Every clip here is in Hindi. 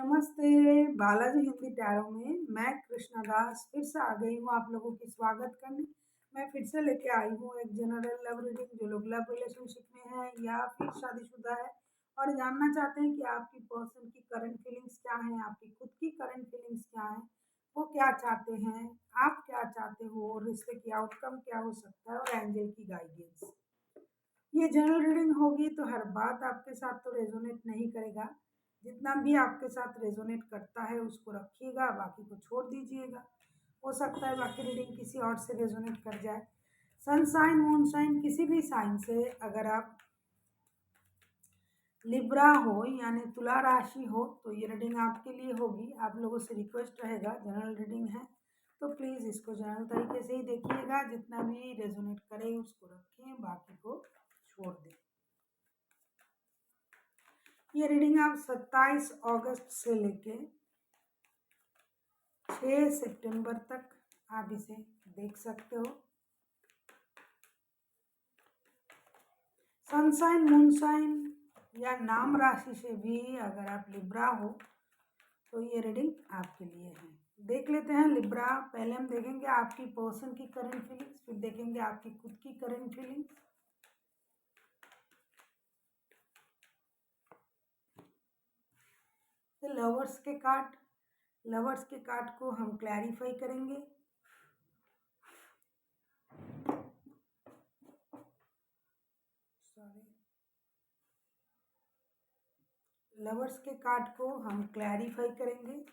नमस्ते, बालाजी हिंदी टैरो में मैं कृष्णा दास फिर से आ गई हूँ आप लोगों की स्वागत करने। मैं फिर से लेके आई हूँ एक जनरल लव रीडिंग जो लोग लव रिलेशनशिप में है या फिर शादीशुदा है और जानना चाहते हैं कि आपकी पर्सन की करंट फीलिंग्स क्या हैं, आपकी खुद की करंट फीलिंग्स क्या हैं, वो क्या चाहते हैं, आप क्या चाहते हो, रिश्ते की आउटकम क्या हो सकता है और एंजल की गाइडेंस। ये जनरल रीडिंग होगी तो हर बात आपके साथ तो रेजोनेट नहीं करेगा। जितना भी आपके साथ रेजोनेट करता है उसको रखिएगा, बाकी को छोड़ दीजिएगा। हो सकता है बाकी रीडिंग किसी और से रेजोनेट कर जाए। सन साइन मून साइन किसी भी साइन से अगर आप लिब्रा हो यानी तुला राशि हो तो ये रीडिंग आपके लिए होगी। आप लोगों से रिक्वेस्ट रहेगा, जनरल रीडिंग है तो प्लीज़ इसको जनरल तरीके से ही देखिएगा। जितना भी रेजोनेट करे उसको रखें, बाकी को छोड़ दें। ये रीडिंग आप 27 अगस्त से लेके 6 सितंबर तक आप इसे देख सकते हो। सनसाइन मूनसाइन या नाम राशि से भी अगर आप लिब्रा हो तो ये रीडिंग आपके लिए है। देख लेते हैं लिब्रा। पहले हम देखेंगे आपकी पर्सन की करंट फीलिंग्स, फिर देखेंगे आपकी खुद की करंट फीलिंग्स। तो लवर्स के कार्ड को हम क्लैरिफाई करेंगे। लवर्स के कार्ड को हम क्लैरिफाई करेंगे।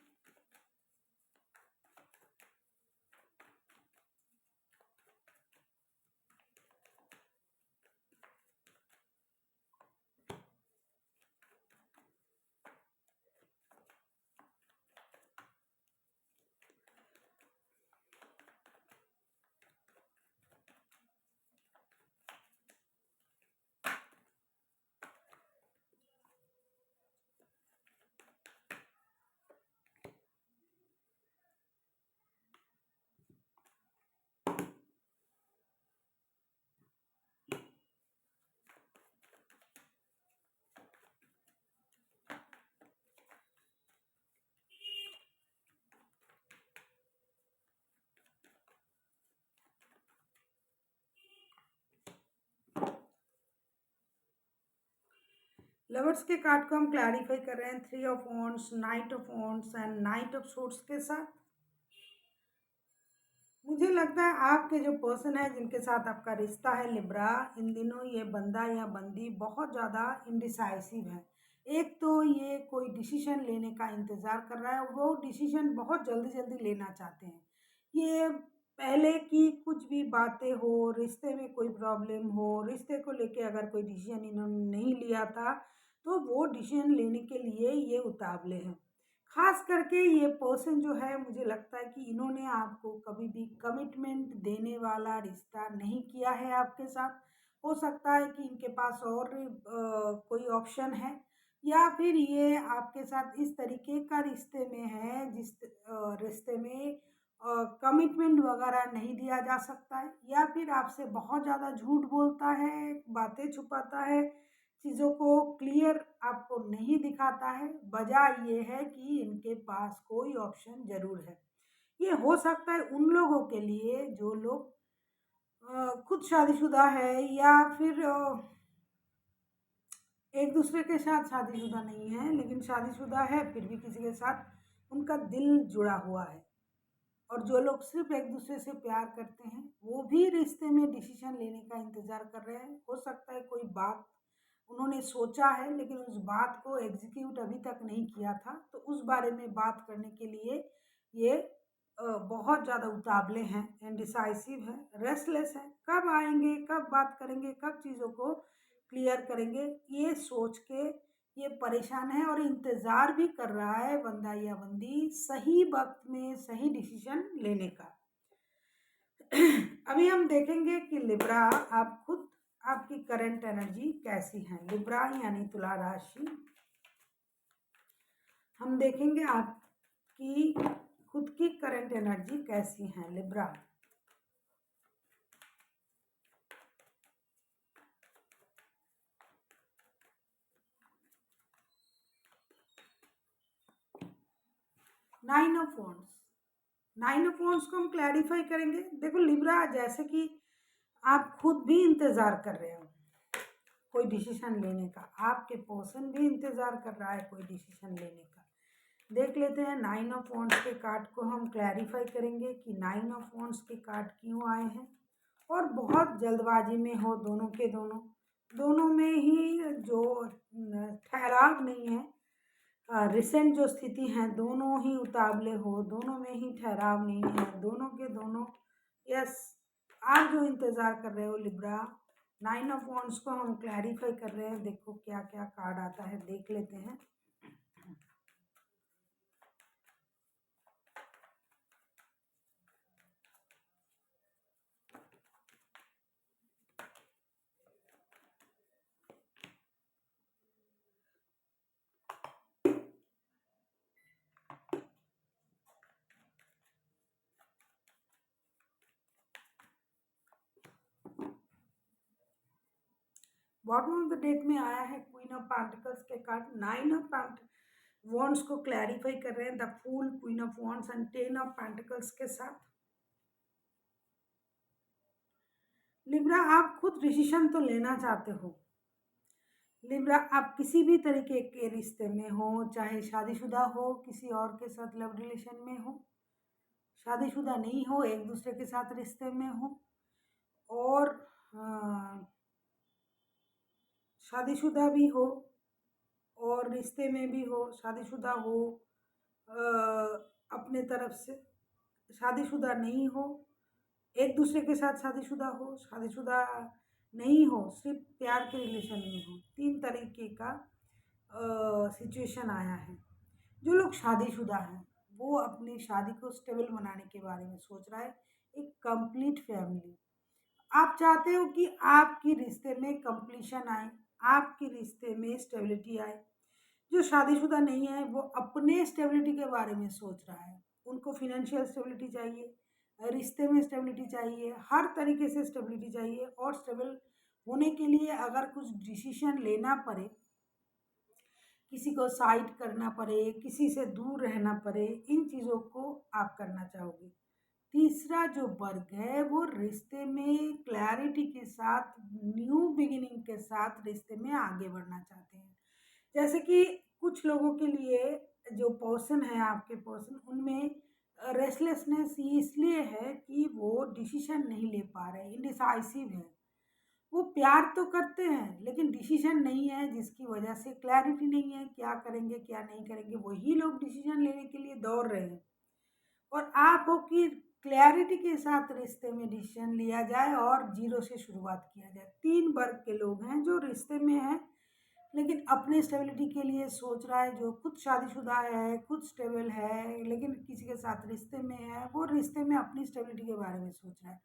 लवर्स के कार्ड को हम क्लैरिफाई कर रहे हैं 3 of wands, night of wands and night of swords के साथ। मुझे लगता है आपके जो पर्सन है जिनके साथ आपका रिश्ता है लिब्रा, इन दिनों ये बंदा या बंदी बहुत ज़्यादा इनडिसाइसिव है। एक तो ये कोई डिसीजन लेने का इंतज़ार कर रहा है, वो डिसीजन बहुत जल्दी जल्दी लेना चाहते हैं। ये पहले की कुछ भी बातें हो, रिश्ते में कोई प्रॉब्लम हो, रिश्ते को लेके अगर कोई डिसीजन इन्होंने नहीं लिया था तो वो डिसीजन लेने के लिए ये उतावले हैं। खास करके ये पर्सन जो है, मुझे लगता है कि इन्होंने आपको कभी भी कमिटमेंट देने वाला रिश्ता नहीं किया है आपके साथ। हो सकता है कि इनके पास और कोई ऑप्शन है या फिर ये आपके साथ इस तरीके का रिश्ते में है जिस रिश्ते में कमिटमेंट वगैरह नहीं दिया जा सकता है, या फिर आपसे बहुत ज़्यादा झूठ बोलता है, बातें छुपाता है, चीज़ों को क्लियर आपको नहीं दिखाता है। वजह ये है कि इनके पास कोई ऑप्शन ज़रूर है। ये हो सकता है उन लोगों के लिए जो लोग खुद शादीशुदा है या फिर एक दूसरे के साथ शादीशुदा नहीं है लेकिन शादीशुदा है फिर भी किसी के साथ उनका दिल जुड़ा हुआ है। और जो लोग सिर्फ एक दूसरे से प्यार करते हैं वो भी रिश्ते में डिसीजन लेने का इंतज़ार कर रहे हैं। हो सकता है कोई बात उन्होंने सोचा है लेकिन उस बात को एग्जीक्यूट अभी तक नहीं किया था, तो उस बारे में बात करने के लिए ये बहुत ज़्यादा उतावले हैं, इनडिसाइसिव हैं, रेस्टलेस हैं। कब आएंगे, कब बात करेंगे, कब चीज़ों को क्लियर करेंगे, ये सोच के ये परेशान है और इंतज़ार भी कर रहा है बंदा या बंदी सही वक्त में सही डिसीजन लेने का। अभी हम देखेंगे कि लिब्रा आप खुद आपकी करंट एनर्जी कैसी है। लिब्रा यानी तुला राशि, हम देखेंगे आपकी खुद की करंट एनर्जी कैसी है Libra. Nine of wands. Nine of wands को हम क्लैरिफाई करेंगे। देखो लिब्रा, जैसे कि आप खुद भी इंतज़ार कर रहे हो कोई डिसीजन लेने का, आपके पर्सन भी इंतज़ार कर रहा है कोई डिसीजन लेने का। देख लेते हैं नाइन ऑफ वॉन्ड्स के कार्ड को हम क्लैरिफाई करेंगे कि नाइन ऑफ वॉन्ड्स के कार्ड क्यों आए हैं, और बहुत जल्दबाजी में हो दोनों के दोनों, दोनों में ही जो ठहराव नहीं है, रिसेंट जो स्थिति है दोनों ही उतावले हो, दोनों में ही ठहराव नहीं है, दोनों के दोनों। यस, आप जो इंतज़ार कर रहे हो लिब्रा, नाइन ऑफ वॉन्ड्स को हम क्लैरिफाई कर रहे हैं। देखो क्या क्या कार्ड आता है, देख लेते हैं। बॉटम ऑफ द डेक में आया है क्वीन ऑफ पेंटिकल्स के कार्ड। नाइन ऑफ वॉन्ड्स को क्लैरिफाई कर रहे हैं the fool, queen of wands and ten of pentacles के साथ। लिब्रा, आप खुद डिसीजन तो लेना चाहते हो। लिब्रा, आप किसी भी तरीके के रिश्ते में हो, चाहे शादीशुदा हो, किसी और के साथ लव रिलेशन में हो, शादीशुदा नहीं हो, एक दूसरे के साथ रिश्ते में हो, और शादीशुदा भी हो और रिश्ते में भी हो, शादीशुदा हो अपने तरफ से, शादीशुदा नहीं हो, एक दूसरे के साथ शादीशुदा हो, शादीशुदा नहीं हो, सिर्फ प्यार के रिलेशन में हो। तीन तरीके का सिचुएशन आया है। जो लोग शादीशुदा हैं वो अपनी शादी को स्टेबल बनाने के बारे में सोच रहा है, एक कंप्लीट फैमिली। आप चाहते हो कि आपकी रिश्ते में कंप्लीशन आए, आपके रिश्ते में स्टेबिलिटी आए। जो शादीशुदा नहीं है वो अपने स्टेबिलिटी के बारे में सोच रहा है, उनको फिनेंशियल स्टेबिलिटी चाहिए, रिश्ते में स्टेबिलिटी चाहिए, हर तरीके से स्टेबिलिटी चाहिए। और स्टेबल होने के लिए अगर कुछ डिसीजन लेना पड़े, किसी को साइड करना पड़े, किसी से दूर रहना पड़े, इन चीज़ों को आप करना चाहोगे। तीसरा जो वर्ग है वो रिश्ते में क्लैरिटी के साथ, न्यू बिगिनिंग के साथ रिश्ते में आगे बढ़ना चाहते हैं। जैसे कि कुछ लोगों के लिए जो पर्सन है, आपके पर्सन, उनमें रेस्टलेसनेस इसलिए है कि वो डिसीजन नहीं ले पा रहे, इंडिसाइसिव है। वो प्यार तो करते हैं लेकिन डिसीजन नहीं है, जिसकी वजह से क्लैरिटी नहीं है क्या करेंगे क्या नहीं करेंगे। वही लोग डिसीजन लेने के लिए दौड़ रहे हैं, और आप हो कि क्लैरिटी के साथ रिश्ते में डिसीजन लिया जाए और जीरो से शुरुआत किया जाए। तीन वर्ग के लोग हैं जो रिश्ते में हैं लेकिन अपने स्टेबिलिटी के लिए सोच रहा है। जो खुद शादीशुदा है, खुद स्टेबल है, लेकिन किसी के साथ रिश्ते में है, वो रिश्ते में अपनी स्टेबिलिटी के बारे में सोच रहा है।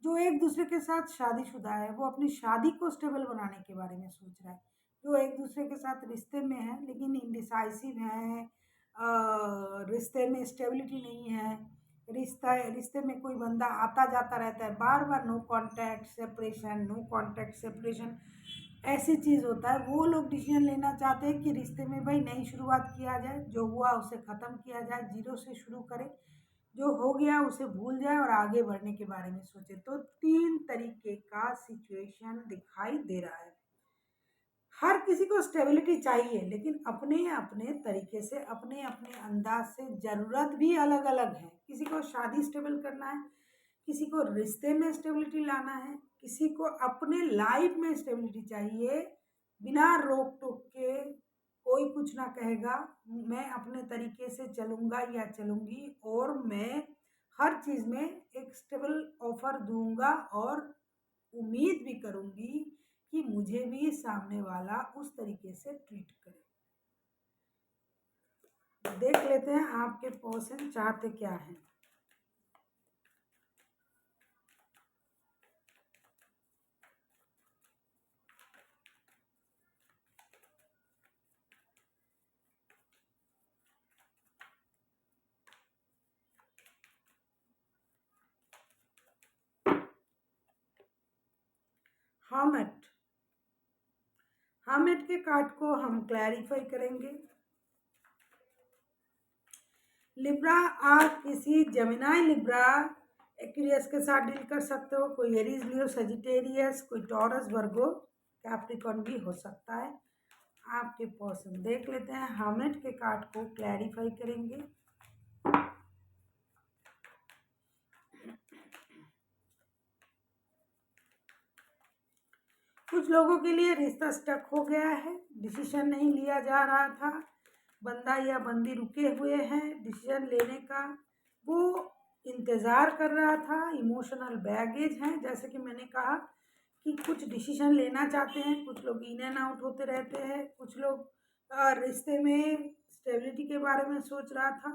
जो एक दूसरे के साथ शादीशुदा है वो अपनी शादी को स्टेबल बनाने के बारे में सोच रहा है। जो एक दूसरे के साथ रिश्ते में है लेकिन इंडिसाइसिव है, रिश्ते में स्टेबिलिटी नहीं है, रिश्ते में कोई बंदा आता जाता रहता है बार बार, no contact separation, no contact separation, ऐसी चीज़ होता है। वो लोग डिसीजन लेना चाहते हैं कि रिश्ते में भाई नई शुरुआत किया जाए, जो हुआ उसे ख़त्म किया जाए, जीरो से शुरू करें, जो हो गया उसे भूल जाए और आगे बढ़ने के बारे में सोचे। तो तीन तरीके का सिचुएशन दिखाई दे रहा है। हर किसी को स्टेबिलिटी चाहिए लेकिन अपने अपने तरीके से, अपने अपने अंदाज से। ज़रूरत भी अलग अलग है। किसी को शादी स्टेबल करना है, किसी को रिश्ते में स्टेबिलिटी लाना है, किसी को अपने लाइफ में स्टेबिलिटी चाहिए। बिना रोक टोक के कोई कुछ ना कहेगा, मैं अपने तरीके से चलूँगा या चलूँगी, और मैं हर चीज़ में एक स्टेबल ऑफर दूंगा, और उम्मीद भी करूँगी कि मुझे भी सामने वाला उस तरीके से ट्रीट करे। देख लेते हैं आपके पर्सन चाहते क्या हैं। हार्मेट, हार्मेट के कार्ड को हम क्लैरिफाई करेंगे। लिब्रा, आप किसी जेमिनाई, लिब्रा, एक्वेरियस के साथ डील कर सकते हो। कोई एरीज, लियो, सजिटेरियस, कोई टॉरस, वर्गो, कैप्रिकॉर्न भी हो सकता है। आपके पर्सन देख लेते हैं, हर्मिट के कार्ड को क्लैरिफाई करेंगे। कुछ लोगों के लिए रिश्ता स्टक हो गया है, डिसीजन नहीं लिया जा रहा था, बंदा या बंदी रुके हुए हैं डिसीजन लेने का, वो इंतज़ार कर रहा था। इमोशनल बैगेज है, जैसे कि मैंने कहा कि कुछ डिसीजन लेना चाहते हैं, कुछ लोग इन एंड आउट होते रहते हैं, कुछ लोग रिश्ते में स्टेबिलिटी के बारे में सोच रहा था।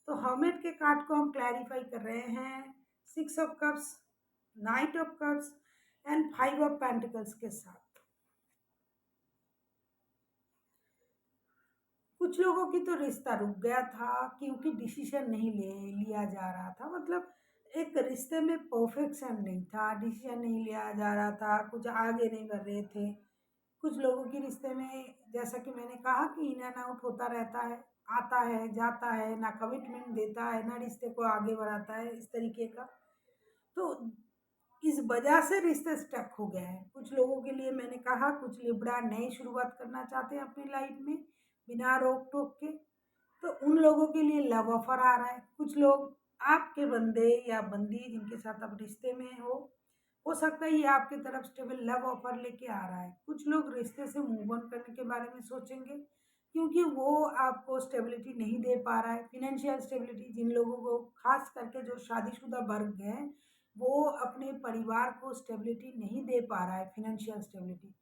तो हर्मिट के कार्ड को हम क्लैरिफाई कर रहे हैं 6 of cups, night of cups and 5 of pentacles के साथ। कुछ लोगों की तो रिश्ता रुक गया था क्योंकि डिसीजन नहीं लिया जा रहा था, मतलब एक रिश्ते में परफेक्शन नहीं था, डिसीजन नहीं लिया जा रहा था, कुछ आगे नहीं बढ़ रहे थे। कुछ लोगों के रिश्ते में, जैसा कि मैंने कहा कि इन एंड आउट होता रहता है, आता है जाता है, ना कमिटमेंट देता है ना रिश्ते को आगे बढ़ाता है, इस तरीके का। तो इस वजह से रिश्ते स्टक हो गए हैं। कुछ लोगों के लिए मैंने कहा, कुछ लिब्रा नई शुरुआत करना चाहते हैं अपनी लाइफ में बिना रोक टोक के, तो उन लोगों के लिए लव ऑफर आ रहा है। कुछ लोग आपके बंदे या बंदी जिनके साथ आप रिश्ते में हो सकता है ये आपकी तरफ स्टेबल लव ऑफर लेके आ रहा है। कुछ लोग रिश्ते से मूव ऑन करने के बारे में सोचेंगे क्योंकि वो आपको स्टेबिलिटी नहीं दे पा रहा है, फिनेंशियल स्टेबिलिटी। जिन लोगों को, खास करके जो शादीशुदा वर्ग हैं, वो अपने परिवार को स्टेबिलिटी नहीं दे पा रहा है, फिनेंशियल स्टेबिलिटी।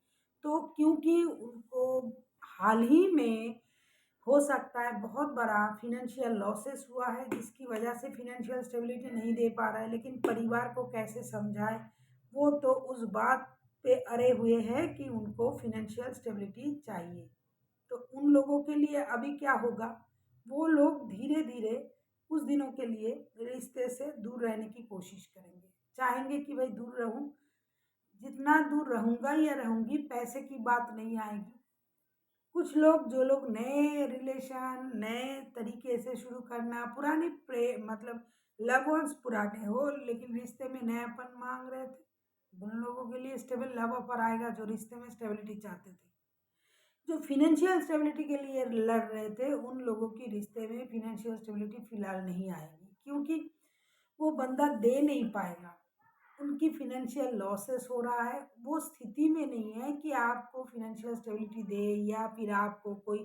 तो क्योंकि उनको हाल ही में हो सकता है बहुत बड़ा फिनेंशियल लॉसेस हुआ है, जिसकी वजह से फिनेंशियल स्टेबिलिटी नहीं दे पा रहा है, लेकिन परिवार को कैसे समझाए, वो तो उस बात पे अड़े हुए हैं कि उनको फिनेंशियल स्टेबिलिटी चाहिए। तो उन लोगों के लिए अभी क्या होगा, वो लोग धीरे धीरे कुछ दिनों के लिए रिश्ते से दूर रहने की कोशिश करेंगे, चाहेंगे कि भाई दूर रहूं, जितना दूर रहूंगा या रहूंगी पैसे की बात नहीं आएगी। कुछ लोग, जो लोग नए रिलेशन नए तरीके से शुरू करना, पुराने प्रे मतलब लव वंस पुराने हो लेकिन रिश्ते में नयापन मांग रहे थे, उन लोगों के लिए स्टेबल लव ऑफर आएगा जो रिश्ते में स्टेबिलिटी चाहते थे। जो फिनेंशियल स्टेबिलिटी के लिए लड़ रहे थे, उन लोगों की रिश्ते में फिनेंशियल स्टेबिलिटी फिलहाल नहीं आएगी क्योंकि वो बंदा दे नहीं पाएगा। उनकी फिनेंशियल लॉसेस हो रहा है, वो स्थिति में नहीं है कि आपको फिनेंशियल स्टेबिलिटी दे या फिर आपको कोई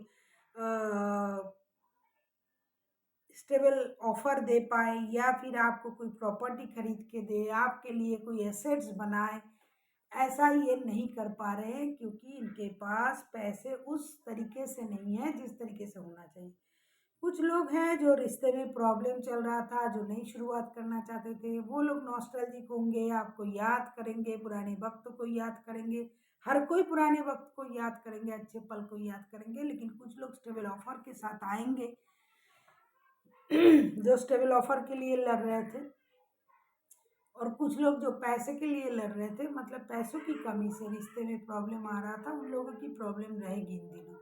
स्टेबल ऑफर दे पाए या फिर आपको कोई प्रॉपर्टी खरीद के दे, आपके लिए कोई एसेट्स बनाए। ऐसा ये नहीं कर पा रहे हैं क्योंकि इनके पास पैसे उस तरीके से नहीं है जिस तरीके से होना चाहिए। कुछ लोग हैं जो रिश्ते में प्रॉब्लम चल रहा था, जो नई शुरुआत करना चाहते थे, वो लोग नॉस्टैल्जिक होंगे, आपको याद करेंगे, पुराने वक्त को याद करेंगे। हर कोई पुराने वक्त को याद करेंगे, अच्छे पल को याद करेंगे, लेकिन कुछ लोग स्टेबल ऑफर के साथ आएंगे जो स्टेबल ऑफर के लिए लड़ रहे थे। और कुछ लोग जो पैसे के लिए लड़ रहे थे, मतलब पैसों की कमी से रिश्ते में प्रॉब्लम आ रहा था, उन लोगों की प्रॉब्लम रहेगी इन दिनों।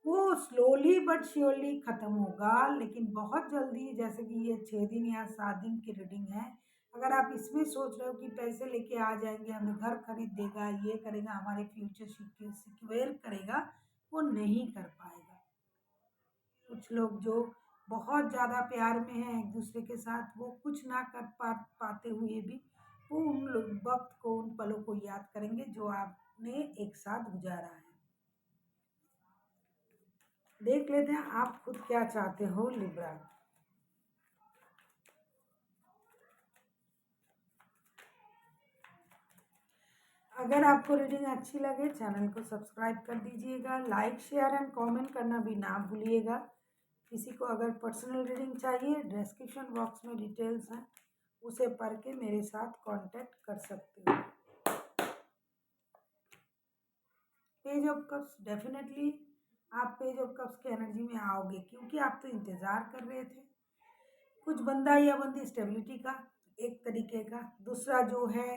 वो स्लोली बट श्योरली ख़त्म होगा, लेकिन बहुत जल्दी, जैसे कि ये 6 दिन या 7 दिन की रीडिंग है। अगर आप इसमें सोच रहे हो कि पैसे लेके आ जाएंगे, हमें घर खरीद देगा, ये करेगा, हमारे फ्यूचर सिक्योर करेगा, वो नहीं कर पाएगा। कुछ लोग जो बहुत ज़्यादा प्यार में हैं एक दूसरे के साथ, वो कुछ ना कर पाते हुए भी वो उन लोग वक्त को, उन पलों को याद करेंगे जो आपने एक साथ गुजारा है। देख लेते हैं आप खुद क्या चाहते हो लिब्रा। अगर आपको रीडिंग अच्छी लगे, चैनल को सब्सक्राइब कर दीजिएगा, लाइक शेयर एंड कमेंट करना भी ना भूलिएगा। किसी को अगर पर्सनल रीडिंग चाहिए, डिस्क्रिप्शन बॉक्स में डिटेल्स हैं, उसे पढ़ के मेरे साथ कांटेक्ट कर सकते हो। पेज ऑफ कप्स, डेफिनेटली आप पेज ऑफ कप्स के एनर्जी में आओगे क्योंकि आप तो इंतज़ार कर रहे थे। कुछ बंदा या बंदी स्टेबिलिटी का एक तरीके का, दूसरा जो है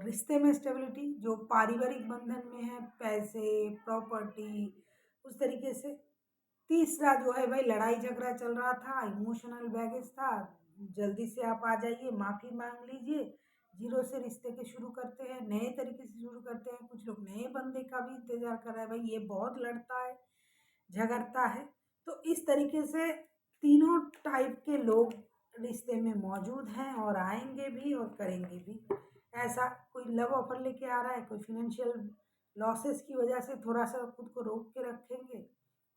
रिश्ते में स्टेबिलिटी, जो पारिवारिक बंधन में है, पैसे, प्रॉपर्टी, उस तरीके से। तीसरा जो है भाई लड़ाई झगड़ा चल रहा था, इमोशनल बैगेज था, जल्दी से आप आ जाइए, माफ़ी मांग लीजिए, जीरो से रिश्ते के शुरू करते हैं, नए तरीके से शुरू करते हैं। कुछ लोग नए बंदे का भी इंतजार कर रहे हैं, भाई ये बहुत लड़ता है, झगड़ता है। तो इस तरीके से तीनों टाइप के लोग रिश्ते में मौजूद हैं और आएंगे भी और करेंगे भी। ऐसा कोई लव ऑफर लेके आ रहा है, कोई फिनेंशियल लॉसेस की वजह से थोड़ा सा खुद को रोक के रखेंगे,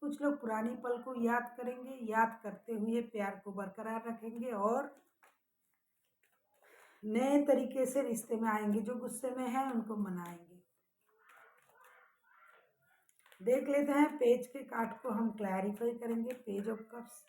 कुछ लोग पुरानी पल को याद करेंगे, याद करते हुए प्यार को बरकरार रखेंगे और नए तरीके से रिश्ते में आएंगे। जो गुस्से में हैं उनको मनाएंगे। देख लेते हैं पेज के कार्ड को, हम क्लैरिफाई करेंगे। पेज ऑफ कप्स,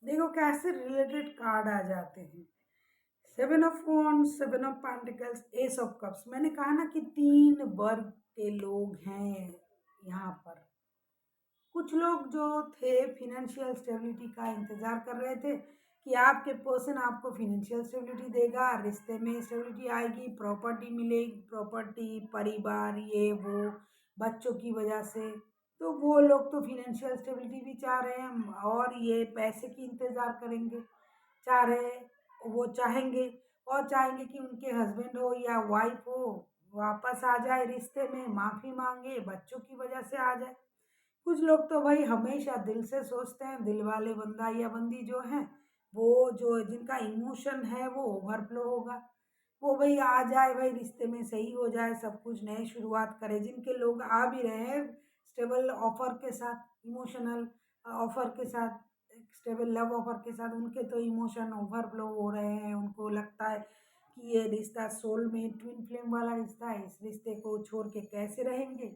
देखो कैसे रिलेटेड कार्ड आ जाते हैं। 7 of Wands, 7 of Pentacles, S of cups. मैंने कहा ना कि 3 वर्ग के लोग हैं यहाँ पर। कुछ लोग जो थे फिनेंशियल स्टेबिलिटी का इंतज़ार कर रहे थे कि आपके पर्सन आपको फिनेंशियल स्टेबिलिटी देगा, रिश्ते में स्टेबिलिटी आएगी, प्रॉपर्टी मिलेगी, प्रॉपर्टी, परिवार, ये वो, बच्चों की वजह से। तो वो लोग तो फिनेंशियल स्टेबिलिटी भी चाह रहे हैं और ये पैसे की इंतज़ार करेंगे, चाह रहे हैं, वो चाहेंगे और चाहेंगे कि उनके हस्बैंड हो या वाइफ हो वापस आ जाए रिश्ते में, माफ़ी मांगे, बच्चों की वजह से आ जाए। कुछ लोग तो भाई हमेशा दिल से सोचते हैं, दिल वाले बंदा या बंदी जो हैं, वो जो जिनका इमोशन है वो ओवरफ्लो होगा, वो भाई आ जाए, भाई रिश्ते में सही हो जाए, सब कुछ नए शुरुआत करे। जिनके लोग आ भी रहे हैं स्टेबल ऑफर के साथ, इमोशनल ऑफर के साथ, स्टेबल लव ऑफर के साथ, उनके तो इमोशन ओवरफ्लो हो रहे हैं। उनको लगता है कि ये रिश्ता सोलमेट ट्विन फ्लेम वाला रिश्ता है, इस रिश्ते को छोड़ के कैसे रहेंगे।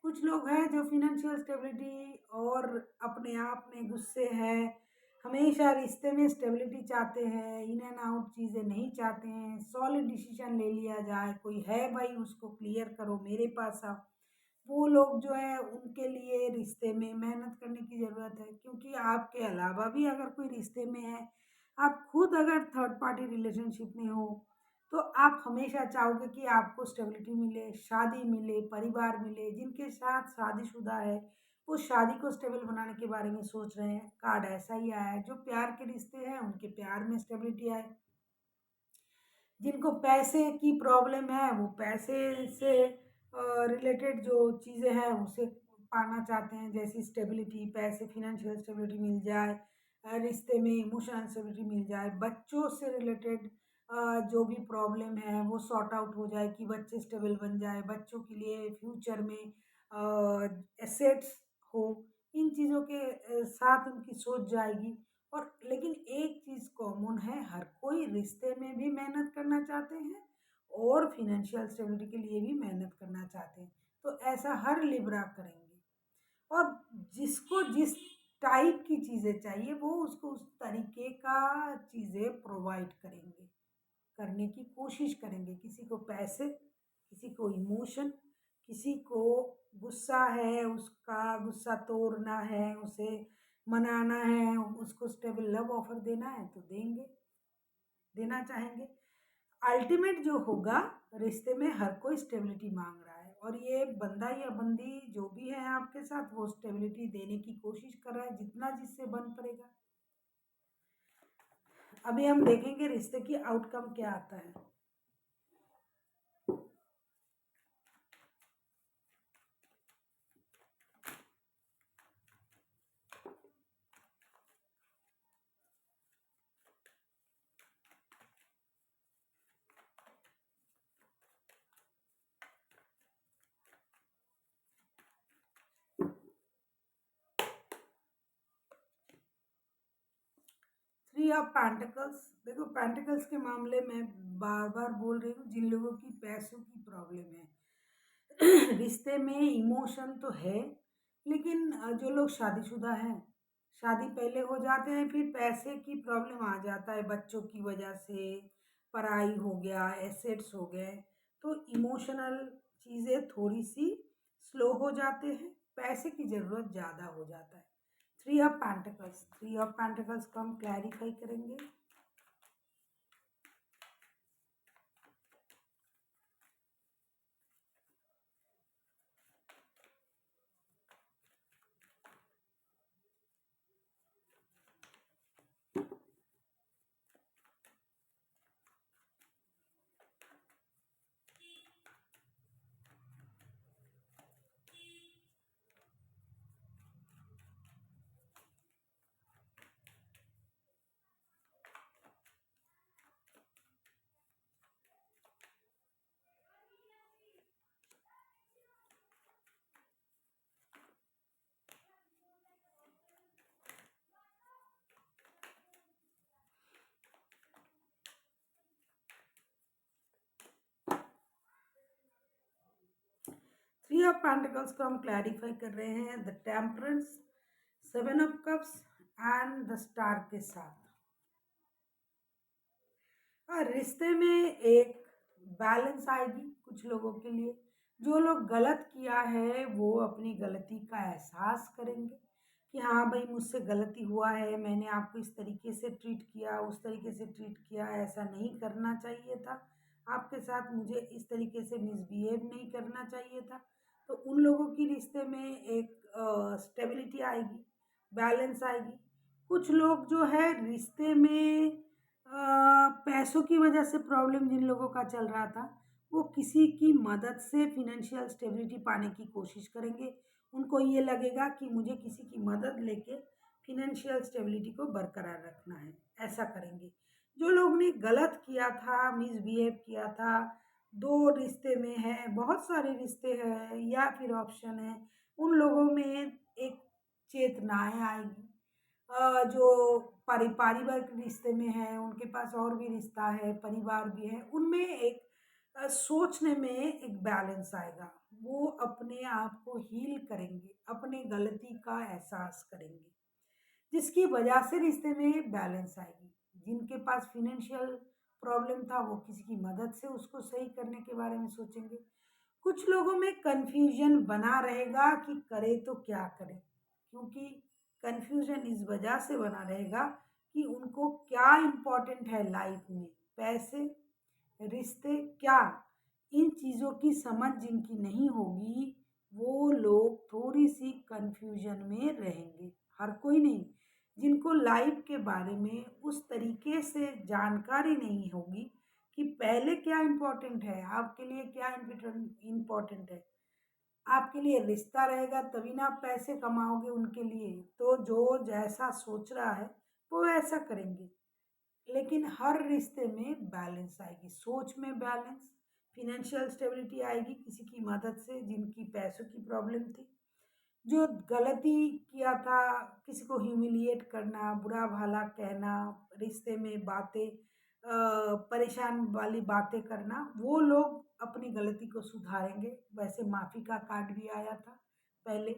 कुछ लोग हैं जो फिनेंशियल स्टेबिलिटी और अपने आप में गुस्से हैं, हमेशा रिश्ते में स्टेबिलिटी चाहते हैं, इन एंड आउट चीज़ें नहीं चाहते हैं, सॉलिड डिसीजन ले लिया जाए, कोई है भाई उसको क्लियर करो, मेरे पास आओ। वो लोग जो है उनके लिए रिश्ते में मेहनत करने की ज़रूरत है, क्योंकि आपके अलावा भी अगर कोई रिश्ते में है, आप खुद अगर थर्ड पार्टी रिलेशनशिप में हो, तो आप हमेशा चाहोगे कि आपको स्टेबिलिटी मिले, शादी मिले, परिवार मिले। जिनके साथ शादीशुदा है वो शादी को स्टेबल बनाने के बारे में सोच रहे हैं। कार्ड ऐसा ही आया है। जो प्यार के रिश्ते हैं उनके प्यार में स्टेबिलिटी आए। जिनको पैसे की प्रॉब्लम है वो पैसे से रिलेटेड जो चीज़ें हैं उसे पाना चाहते हैं, जैसी स्टेबिलिटी, पैसे, फिनेंशियल स्टेबिलिटी मिल जाए, रिश्ते में इमोशनल स्टेबिलिटी मिल जाए, बच्चों से रिलेटेड जो भी प्रॉब्लम है वो सॉर्ट आउट हो जाए, कि बच्चे स्टेबल बन जाए, बच्चों के लिए फ्यूचर में एसेट्स हो। इन चीज़ों के साथ उनकी सोच जाएगी। और लेकिन एक चीज़ कॉमन है, हर कोई रिश्ते में भी मेहनत करना चाहते हैं और फिनेंशियल स्टेबिलिटी के लिए भी मेहनत करना चाहते हैं। तो ऐसा हर लिब्रा करेंगे और जिसको जिस टाइप की चीज़ें चाहिए वो उसको उस तरीके का चीज़ें प्रोवाइड करेंगे, करने की कोशिश करेंगे। किसी को पैसे, किसी को इमोशन, किसी को गुस्सा है, उसका गुस्सा तोड़ना है, उसे मनाना है, उसको स्टेबल लव ऑफर देना है तो देंगे, देना चाहेंगे। अल्टीमेट जो होगा, रिश्ते में हर कोई स्टेबिलिटी मांग रहा है और ये बंदा या बंदी जो भी है आपके साथ वो स्टेबिलिटी देने की कोशिश कर रहा है जितना जिससे बन पड़ेगा। अभी हम देखेंगे रिश्ते की आउटकम क्या आता है। 3 ऑफ पेंटिकल्स। देखो पेंटिकल्स के मामले में बार बार बोल रही हूँ, जिन लोगों की पैसों की प्रॉब्लम है, रिश्ते में इमोशन तो है, लेकिन जो लोग शादीशुदा हैं, शादी पहले हो जाते हैं, फिर पैसे की प्रॉब्लम आ जाता है बच्चों की वजह से, पढ़ाई हो गया, एसेट्स हो गए, तो इमोशनल चीज़ें थोड़ी-सी स्लो हो जाते हैं, पैसे की ज़रूरत ज़्यादा हो जाता है। थ्री ऑफ पेंटिकल्स को हम क्लैरिफाई करेंगे। थ्री ऑफ पेंटिकल्स को हम क्लैरिफाई कर रहे हैं the temperance, seven of cups and the star के साथ। रिश्ते में एक बैलेंस आएगी कुछ लोगों के लिए। जो लोग गलत किया है वो अपनी गलती का एहसास करेंगे कि हाँ भाई मुझसे गलती हुआ है, मैंने आपको इस तरीके से ट्रीट किया, उस तरीके से ट्रीट किया, ऐसा नहीं करना चाहिए था, आपके साथ मुझे इस तरीके से मिसबिहेव नहीं करना चाहिए था। तो उन लोगों की रिश्ते में एक स्टेबिलिटी आएगी, बैलेंस आएगी। कुछ लोग जो है रिश्ते में पैसों की वजह से प्रॉब्लम जिन लोगों का चल रहा था, वो किसी की मदद से फिनेंशियल स्टेबिलिटी पाने की कोशिश करेंगे। उनको ये लगेगा कि मुझे किसी की मदद लेके फिनेंशियल स्टेबिलिटी को बरकरार रखना है, ऐसा करेंगे। जो लोग ने गलत किया था, मिसबिहेव किया था, 2 रिश्ते में है, बहुत सारे रिश्ते हैं या फिर ऑप्शन है, उन लोगों में एक चेतनाएँ आएगी। जो पारिवारिक रिश्ते में हैं, उनके पास और भी रिश्ता है, परिवार भी है, उनमें एक सोचने में एक बैलेंस आएगा। वो अपने आप को हील करेंगे, अपने गलती का एहसास करेंगे, जिसकी वजह से रिश्ते में बैलेंस आएगी। जिनके पास फाइनेंशियल प्रॉब्लम था, वो किसी की मदद से उसको सही करने के बारे में सोचेंगे। कुछ लोगों में कन्फ्यूजन बना रहेगा कि करे तो क्या करें, क्योंकि कन्फ्यूजन इस वजह से बना रहेगा कि उनको क्या इम्पोर्टेंट है लाइफ में, पैसे, रिश्ते, क्या, इन चीज़ों की समझ जिनकी नहीं होगी, वो लोग थोड़ी सी कन्फ्यूजन में रहेंगे। हर कोई नहीं, जिनको लाइफ के बारे में उस तरीके से जानकारी नहीं होगी कि पहले क्या इम्पोर्टेंट है, आपके लिए क्या इम्पोर्टेंट है। आपके लिए रिश्ता रहेगा तभी ना आप पैसे कमाओगे उनके लिए, तो जो जैसा सोच रहा है वो वैसा करेंगे। लेकिन हर रिश्ते में बैलेंस आएगी, सोच में बैलेंस, फिनेंशियल स्टेबिलिटी आएगी किसी की मदद से जिनकी पैसों की प्रॉब्लम थी। जो गलती किया था, किसी को ह्यूमिलिएट करना, बुरा भला कहना, रिश्ते में बातें परेशान वाली बातें करना, वो लोग अपनी गलती को सुधारेंगे। वैसे माफ़ी का कार्ड भी आया था पहले।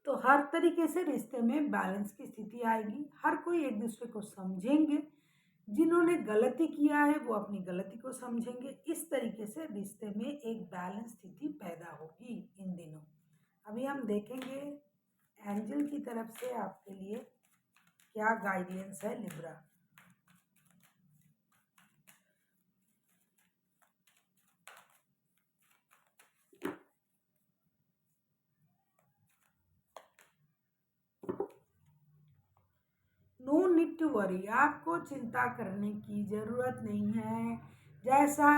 तो हर तरीके से रिश्ते में बैलेंस की स्थिति आएगी, हर कोई एक दूसरे को समझेंगे। जिन्होंने गलती किया है वो अपनी गलती को समझेंगे। इस तरीके से रिश्ते में एक बैलेंस स्थिति पैदा होगी इन दिनों। अभी हम देखेंगे एंजल की तरफ से आपके लिए क्या गाइडेंस है Libra. No need to worry, आपको चिंता करने की ज़रूरत नहीं है। जैसा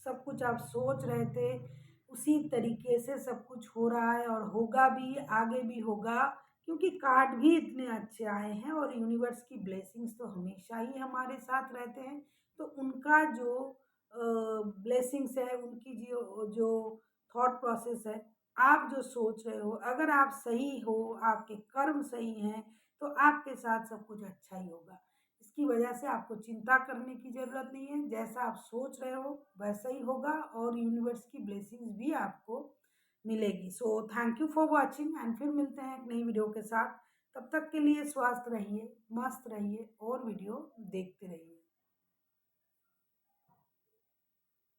सब कुछ आप सोच रहे थे उसी तरीके से सब कुछ हो रहा है और होगा भी, आगे भी होगा, क्योंकि कार्ड भी इतने अच्छे आए हैं और यूनिवर्स की ब्लेसिंग्स तो हमेशा ही हमारे साथ रहते हैं। तो उनका जो ब्लेसिंग्स है, उनकी जो जो थॉट प्रोसेस है, आप जो सोच रहे हो, अगर आप सही हो, आपके कर्म सही हैं, तो आपके साथ सब कुछ अच्छा ही होगा। इसकी वजह से आपको चिंता करने की ज़रूरत नहीं है। जैसा आप सोच रहे हो वैसा ही होगा और यूनिवर्स की ब्लेसिंग्स भी आपको मिलेगी। So thank you for watching and फिर मिलते हैं एक नई वीडियो के साथ। तब तक के लिए स्वस्थ रहिए, मस्त रहिए और वीडियो देखते रहिए।